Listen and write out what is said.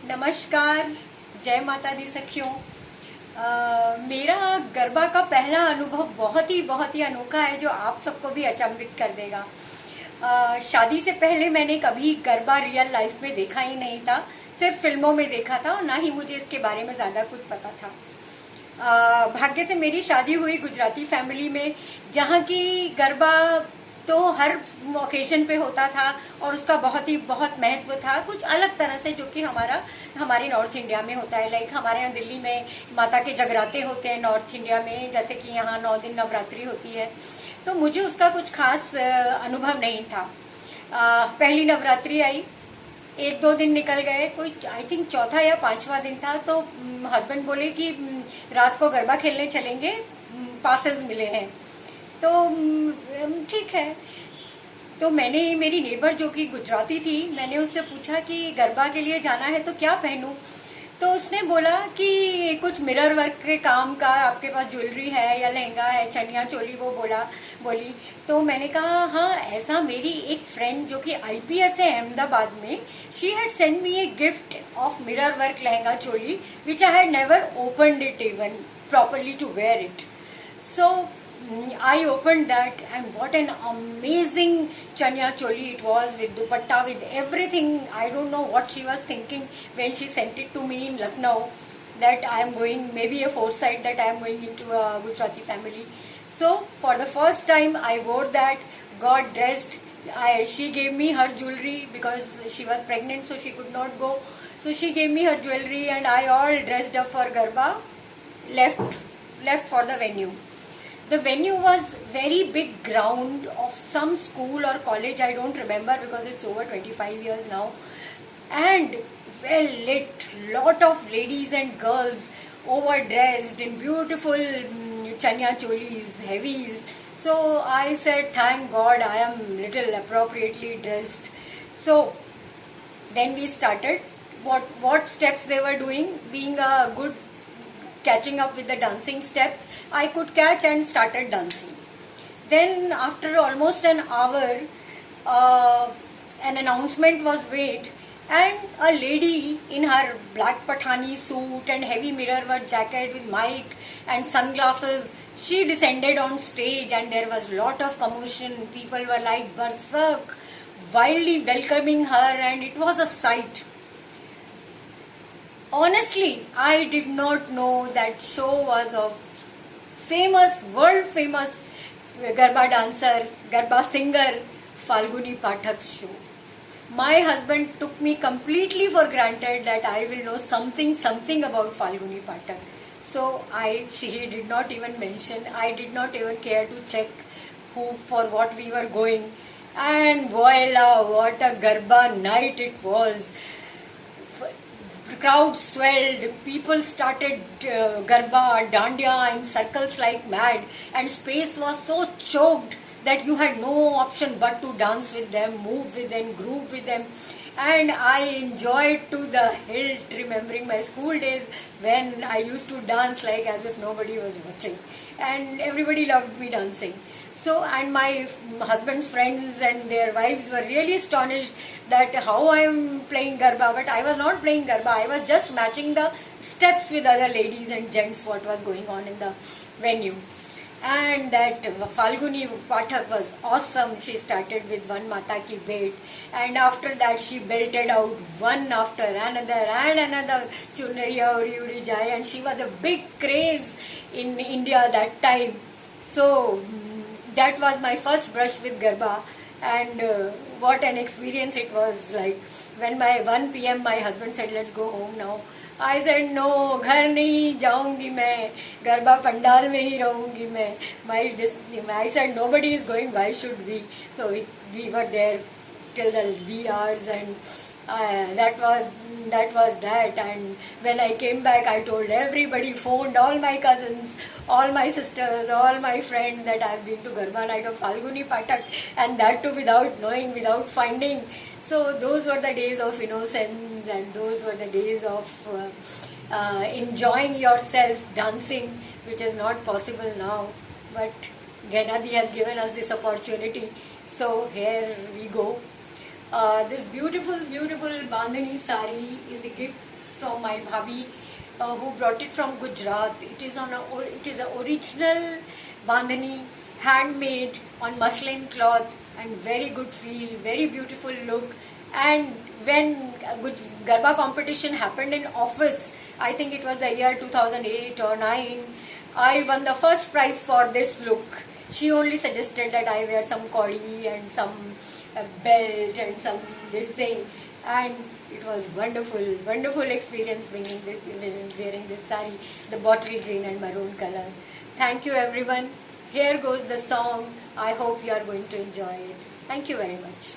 नमस्कार। जय माता दी सखियों। मेरा गरबा का पहला अनुभव बहुत ही अनोखा है, जो आप सबको भी अचंभित कर देगा। शादी से पहले मैंने कभी गरबा रियल लाइफ में देखा ही नहीं था, सिर्फ फिल्मों में देखा था और ना ही मुझे इसके बारे में ज़्यादा कुछ पता था। भाग्य से मेरी शादी हुई गुजराती फैमिली में, जहाँ की गरबा तो हर ओकेजन पे होता था और उसका बहुत महत्व था, कुछ अलग तरह से, जो कि हमारे नॉर्थ इंडिया में होता है। लाइक हमारे यहाँ दिल्ली में माता के जगराते होते हैं, नॉर्थ इंडिया में जैसे कि यहाँ 9 दिन नवरात्रि होती है। तो मुझे उसका कुछ खास अनुभव नहीं था। पहली नवरात्रि आई, 1-2 दिन निकल गए, कोई आई थिंक चौथा या 5वां दिन था, तो हस्बैंड बोले कि रात को गरबा खेलने चलेंगे, पासेस मिले हैं। तो ठीक है। तो मैंने, मेरी नेबर जो कि गुजराती थी, मैंने उससे पूछा कि गरबा के लिए जाना है तो क्या पहनूं। तो उसने बोला कि कुछ मिरर वर्क के काम का आपके पास ज्वेलरी है या लहंगा है, चनिया चोली, वो बोली। तो मैंने कहा हाँ, ऐसा मेरी एक फ्रेंड जो कि आईपीएस है अहमदाबाद में, she had send me a gift of mirror work lehenga choli which I had never opened it even properly to wear it. So I opened that, and what an amazing chanya choli it was, with dupatta, with everything. I don't know what she was thinking when she sent it to me in Lucknow, that I am going, maybe a foresight that I am going into a Gujarati family. So for the first time I wore that, got dressed. She gave me her jewelry because she was pregnant, so she could not go. So she gave me her jewelry and I all dressed up for Garba, left for the venue. The venue was very big ground of some school or college, I don't remember because it's over 25 years now, and well lit, lot of ladies and girls overdressed in beautiful chanya cholis, heavies. So I said, thank God I am little appropriately dressed. So then we started. What steps they were doing, being a good catching up with the dancing steps, I could catch and started dancing. Then after almost an hour, an announcement was made, and a lady in her black pathani suit and heavy mirror work jacket with mic and sunglasses, she descended on stage, and there was lot of commotion. People were like berserk, wildly welcoming her, and it was a sight. Honestly, I did not know that show was a world famous Garba dancer, Garba singer, Falguni Pathak show. My husband took me completely for granted that I will know something about Falguni Pathak. So he did not even mention, I did not even care to check for what we were going. And voila, what a Garba night it was. Crowd swelled, people started Garba, Dandiya in circles like mad, and space was so choked that you had no option but to dance with them, move with them, groove with them. And I enjoyed to the hilt, remembering my school days when I used to dance like as if nobody was watching, and everybody loved me dancing. So, and my husband's friends and their wives were really astonished that how I am playing Garba, but I was not playing Garba, I was just matching the steps with other ladies and gents, what was going on in the venue. And that Falguni Pathak was awesome. She started with one Mata Ki Bet, and after that she belted out one after another and another, Chunariya Uri Uri Jai, and she was a big craze in India that time. So that was my first brush with Garba, and what an experience it was. Like when by 1 p.m. my husband said, let's go home now. I said, no, घर नहीं जाऊंगी मैं, गरबा पंडाल में ही रहूंगी मैं. I said, nobody is going, why should we? So we were there till the wee hours, and that was that. And when I came back, I told everybody, phoned all my cousins, all my sisters, all my friends that I have been to Garba night of Falguni Pathak, and that too without knowing, without finding. So those were the days of innocence, and those were the days of enjoying yourself dancing, which is not possible now. But Ganadi has given us this opportunity, so here we go. This beautiful bandhani sari is a gift from my bhabhi, who brought it from Gujarat. It is an original bandhani, handmade on muslin cloth, and very good feel, very beautiful look. And when Garba competition happened in office, I think it was the year 2008 or 9, I won the first prize for this look. She only suggested that I wear some kodi and some belt and some this thing, and it was wonderful experience wearing this sari, the bottle green and maroon color. Thank you everyone. Here goes the song. I hope you are going to enjoy it. Thank you very much.